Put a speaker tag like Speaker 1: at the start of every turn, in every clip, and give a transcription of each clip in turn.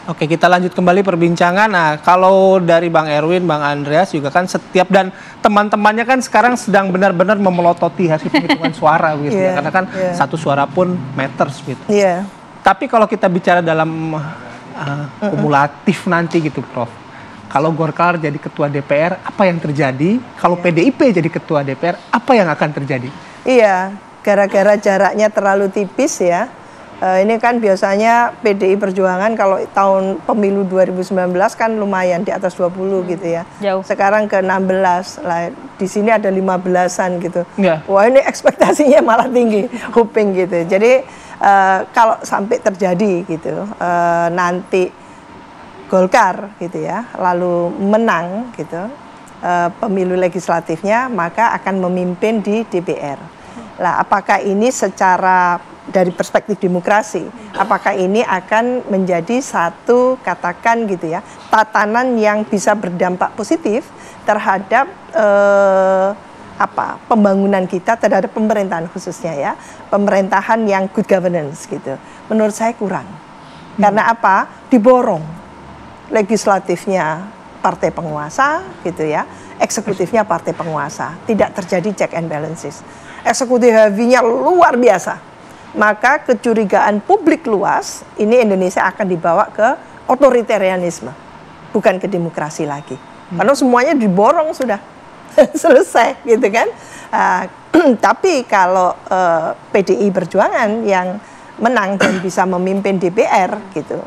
Speaker 1: Oke, kita lanjut kembali perbincangan. Nah, kalau dari Bang Erwin, Bang Andreas juga kan setiap dan teman-temannya kan sekarang sedang benar-benar memelototi hasil penghitungan suara gitu ya. Karena kan satu suara pun matters gitu. Tapi kalau kita bicara dalam kumulatif nanti gitu, Prof. Kalau Golkar jadi ketua DPR, apa yang terjadi? Kalau PDIP jadi ketua DPR, apa yang akan terjadi?
Speaker 2: Iya, gara-gara jaraknya terlalu tipis ya. Ini kan biasanya PDI Perjuangan kalau tahun pemilu 2019 kan lumayan di atas 20 gitu ya.
Speaker 3: Jauh.
Speaker 2: Sekarang ke 16 lah. Di sini ada 15-an gitu. Wah, ini ekspektasinya malah tinggi, hoping gitu. Jadi kalau sampai terjadi gitu, nanti Golkar gitu ya, lalu menang gitu pemilu legislatifnya, maka akan memimpin di DPR. Lah, apakah ini secara dari perspektif demokrasi, apakah ini akan menjadi satu katakan gitu ya, tatanan yang bisa berdampak positif terhadap pembangunan kita terhadap pemerintahan khususnya ya, pemerintahan yang good governance gitu. Menurut saya kurang. Karena apa? Diborong legislatifnya partai penguasa gitu ya, eksekutifnya partai penguasa. Tidak terjadi check and balances. Eksekutif heavy-nya luar biasa. Maka kecurigaan publik luas, ini Indonesia akan dibawa ke otoritarianisme, bukan ke demokrasi lagi. Karena semuanya diborong sudah selesai gitu kan. Tapi kalau PDI Perjuangan yang menang dan bisa memimpin DPR gitu,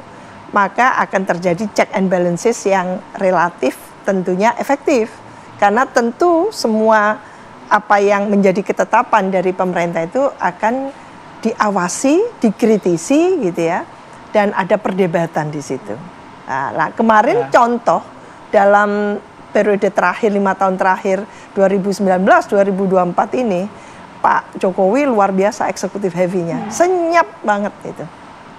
Speaker 2: maka akan terjadi check and balances yang relatif tentunya efektif. Karena tentu semua apa yang menjadi ketetapan dari pemerintah itu akan diawasi, dikritisi gitu ya, dan ada perdebatan di situ. Nah, kemarin contoh dalam periode terakhir 5 tahun terakhir 2019-2024 ini, Pak Jokowi luar biasa eksekutif heavy-nya, senyap banget itu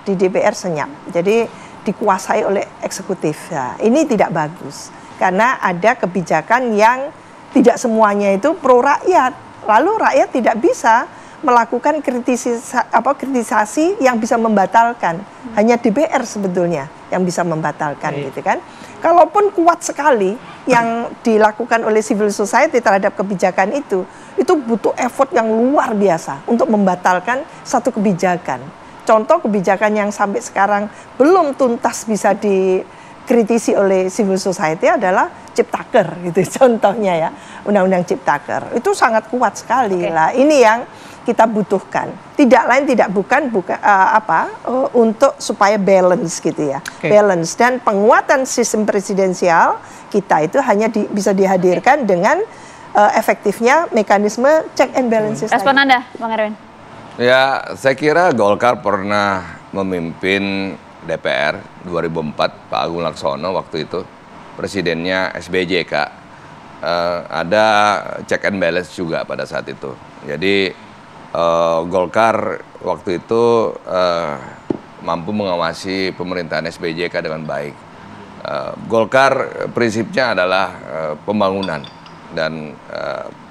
Speaker 2: di DPR senyap. Jadi dikuasai oleh eksekutif. Nah, ini tidak bagus karena ada kebijakan yang tidak semuanya itu pro rakyat. Lalu rakyat tidak bisa melakukan kritisasi yang bisa membatalkan. Hanya DPR sebetulnya yang bisa membatalkan gitu kan. Kalaupun kuat sekali yang dilakukan oleh civil society terhadap kebijakan itu butuh effort yang luar biasa untuk membatalkan satu kebijakan. Contoh kebijakan yang sampai sekarang belum tuntas bisa dikritisi oleh civil society adalah Ciptaker gitu contohnya ya, undang-undang Ciptaker itu sangat kuat sekali lah. Ini yang kita butuhkan, tidak lain tidak bukan untuk supaya balance gitu ya, balance dan penguatan sistem presidensial kita itu hanya bisa dihadirkan dengan efektifnya mekanisme check and balances.
Speaker 3: Respon Anda, Bang Erwin?
Speaker 4: Ya, saya kira Golkar pernah memimpin DPR 2004, Pak Agung Laksono waktu itu presidennya SBY Kak. Ada check and balance juga pada saat itu. Jadi Golkar waktu itu mampu mengawasi pemerintahan SBYK dengan baik. Golkar prinsipnya adalah pembangunan dan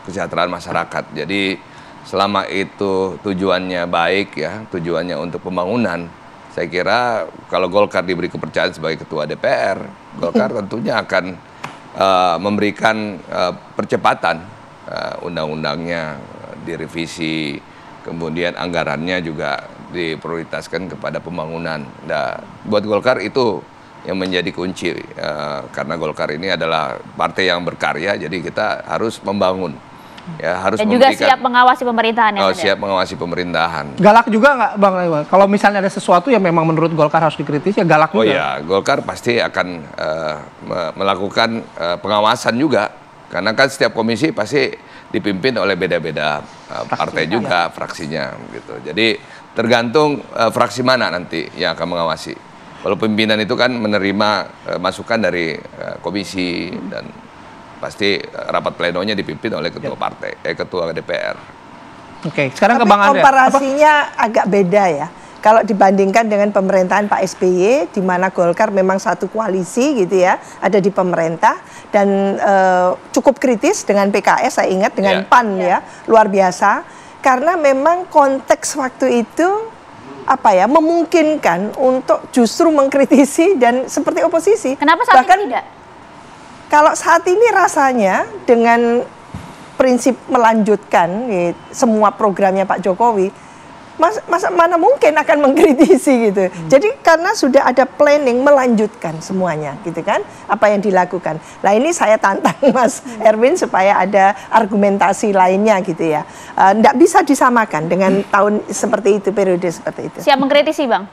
Speaker 4: kesejahteraan masyarakat. Jadi selama itu tujuannya baik ya, tujuannya untuk pembangunan, saya kira kalau Golkar diberi kepercayaan sebagai ketua DPR, Golkar tentunya akan memberikan percepatan undang-undangnya direvisi, kemudian anggarannya juga diprioritaskan kepada pembangunan. Nah, buat Golkar itu yang menjadi kunci, karena Golkar ini adalah partai yang berkarya, jadi kita harus membangun. Ya, harus
Speaker 3: dan juga siap mengawasi pemerintahan.
Speaker 4: Siap mengawasi pemerintahan.
Speaker 1: Galak juga nggak Bang Iwan? Kalau misalnya ada sesuatu yang memang menurut Golkar harus dikritis, ya galak juga.
Speaker 4: Oh ya, Golkar pasti akan melakukan pengawasan juga. Karena kan setiap komisi pasti dipimpin oleh beda-beda partai juga, fraksinya gitu. Jadi tergantung fraksi mana nanti yang akan mengawasi. Kalau pimpinan itu kan menerima masukan dari komisi dan pasti rapat plenonya dipimpin oleh ketua partai, ketua DPR.
Speaker 1: Oke, sekarang ke Bang Andre.
Speaker 2: Komparasinya agak beda ya. Kalau dibandingkan dengan pemerintahan Pak SBY, di mana Golkar memang satu koalisi gitu ya, ada di pemerintah dan cukup kritis dengan PKS, saya ingat dengan PAN ya, luar biasa. Karena memang konteks waktu itu memungkinkan untuk justru mengkritisi dan seperti oposisi.
Speaker 3: Kenapa saat ini tidak?
Speaker 2: Kalau saat ini rasanya dengan prinsip melanjutkan semua programnya Pak Jokowi, mana mungkin akan mengkritisi gitu. Jadi karena sudah ada planning melanjutkan semuanya gitu kan, apa yang dilakukan. Nah ini saya tantang Mas Erwin supaya ada argumentasi lainnya gitu ya. Nggak bisa disamakan dengan tahun seperti itu, periode seperti itu.
Speaker 3: Siap mengkritisi Bang?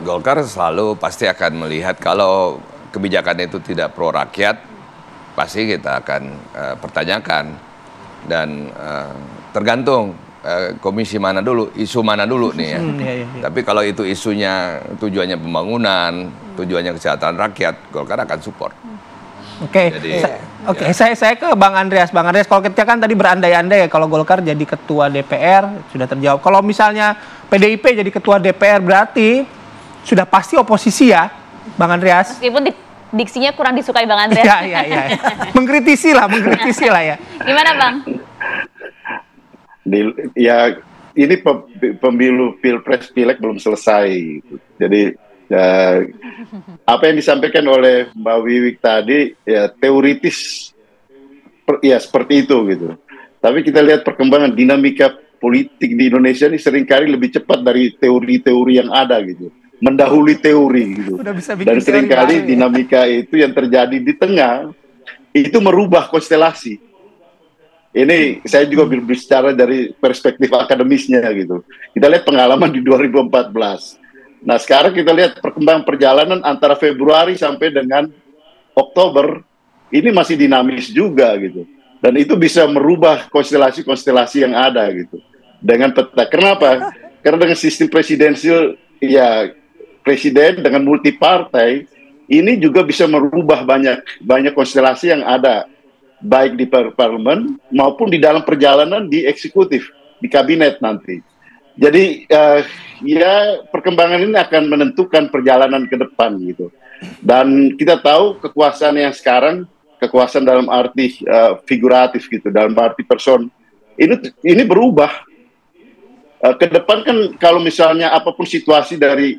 Speaker 4: Golkar selalu pasti akan melihat kalau kebijakan itu tidak pro rakyat, pasti kita akan pertanyakan. Dan tergantung komisi mana dulu, isu mana dulu nih ya. Tapi kalau itu isunya tujuannya pembangunan, tujuannya kesejahteraan rakyat, Golkar akan support.
Speaker 1: Saya ke Bang Andreas. Bang Andreas, kalau kita kan tadi berandai-andai ya kalau Golkar jadi ketua DPR sudah terjawab. Kalau misalnya PDIP jadi ketua DPR berarti sudah pasti oposisi ya, Bang Andreas.
Speaker 3: Meskipun diksinya kurang disukai Bang Andreas.
Speaker 1: Iya. Mengkritisi lah ya. Gimana Bang?
Speaker 5: Ya ini pemilu pilpres pileg belum selesai, jadi apa yang disampaikan oleh Mbak Wiwik tadi ya teoritis ya seperti itu gitu. Tapi kita lihat perkembangan dinamika politik di Indonesia ini seringkali lebih cepat dari teori-teori yang ada gitu, mendahului teori gitu. Dan seringkali dinamika itu yang terjadi di tengah itu merubah konstelasi. Ini saya juga berbicara dari perspektif akademisnya gitu. Kita lihat pengalaman di 2014. Nah sekarang kita lihat perkembangan perjalanan antara Februari sampai dengan Oktober, ini masih dinamis juga gitu. Dan itu bisa merubah konstelasi-konstelasi yang ada gitu. Dengan peta. Kenapa? Karena dengan sistem presidensial, ya presiden dengan multi partai, ini juga bisa merubah banyak konstelasi yang ada. Baik di parlemen maupun di dalam perjalanan di eksekutif, di kabinet nanti. Jadi ya perkembangan ini akan menentukan perjalanan ke depan gitu. Dan kita tahu kekuasaan yang sekarang, kekuasaan dalam arti figuratif gitu, dalam arti person, ini berubah. Ke depan kan kalau misalnya apapun situasi dari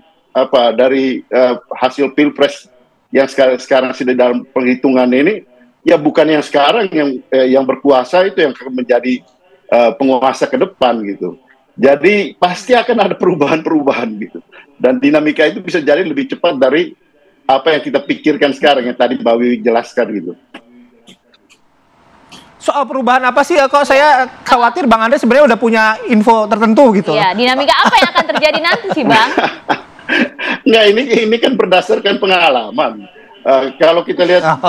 Speaker 5: hasil pilpres yang sekarang sudah dalam penghitungan ini, ya bukan yang sekarang yang berkuasa itu yang akan menjadi penguasa ke depan gitu. Jadi pasti akan ada perubahan-perubahan gitu. Dan dinamika itu bisa jadi lebih cepat dari apa yang kita pikirkan sekarang yang tadi Mbak Wiwi jelaskan gitu.
Speaker 1: Soal perubahan apa sih? Kok saya khawatir Bang Andreas sebenarnya udah punya info tertentu gitu.
Speaker 3: Iya, dinamika apa yang akan terjadi nanti sih Bang?
Speaker 5: Nggak, ini kan berdasarkan pengalaman. Kalau kita lihat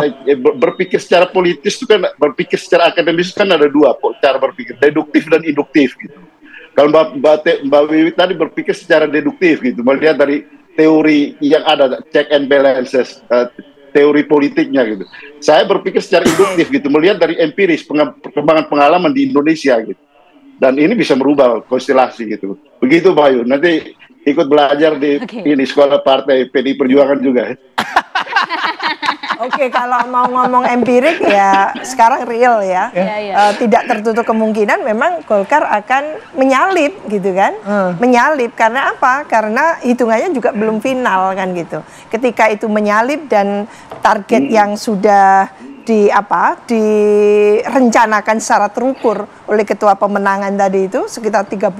Speaker 5: berpikir secara politis itu kan, berpikir secara akademis kan ada dua cara berpikir, deduktif dan induktif gitu. Kalau Mbak Wiwi tadi berpikir secara deduktif gitu, melihat dari teori yang ada, check and balances, teori politiknya gitu. Saya berpikir secara induktif gitu, melihat dari empiris perkembangan pengalaman di Indonesia gitu. Dan ini bisa merubah konstelasi gitu. Begitu Bayu, nanti ikut belajar di ini sekolah partai PDI Perjuangan juga.
Speaker 2: Oke, kalau mau ngomong empirik ya sekarang real ya. Tidak tertutup kemungkinan memang Golkar akan menyalip gitu kan. Menyalip karena apa? Karena hitungannya juga belum final kan gitu. Ketika itu menyalip dan target yang sudah direncanakan secara terukur oleh ketua pemenangan tadi itu sekitar 35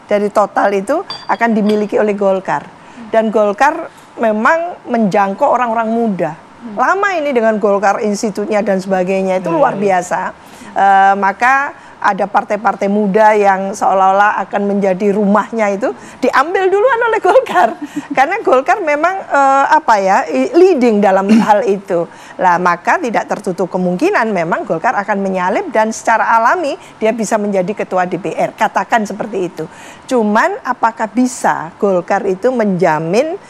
Speaker 2: dari total itu akan dimiliki oleh Golkar. Dan Golkar memang menjangkau orang-orang muda. Lama ini dengan Golkar Institutnya dan sebagainya itu luar biasa. Maka ada partai-partai muda yang seolah-olah akan menjadi rumahnya itu diambil duluan oleh Golkar. Karena Golkar memang leading dalam hal itu. Lah maka tidak tertutup kemungkinan memang Golkar akan menyalip dan secara alami dia bisa menjadi ketua DPR. Katakan seperti itu. Cuman apakah bisa Golkar itu menjamin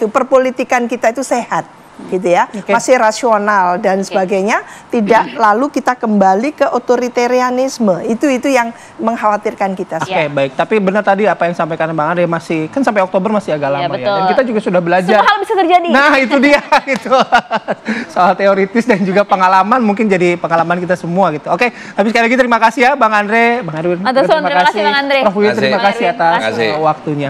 Speaker 2: perpolitikan kita itu sehat? gitu ya, masih rasional dan sebagainya, tidak lalu kita kembali ke otoritarianisme. Itu yang mengkhawatirkan kita.
Speaker 1: Oke, baik. Tapi benar tadi apa yang sampaikan Bang Andre, masih kan sampai Oktober masih agak lama ya. Dan kita juga sudah belajar.
Speaker 3: Semua hal bisa terjadi.
Speaker 1: Nah, itu dia gitu. Soal teoritis dan juga pengalaman mungkin jadi pengalaman kita semua gitu. Oke, tapi sekali lagi terima kasih ya Bang Andre, Bang Erwin.
Speaker 3: Terima kasih Bang Andre.
Speaker 1: Prof Wiwin, terima kasih atas waktunya.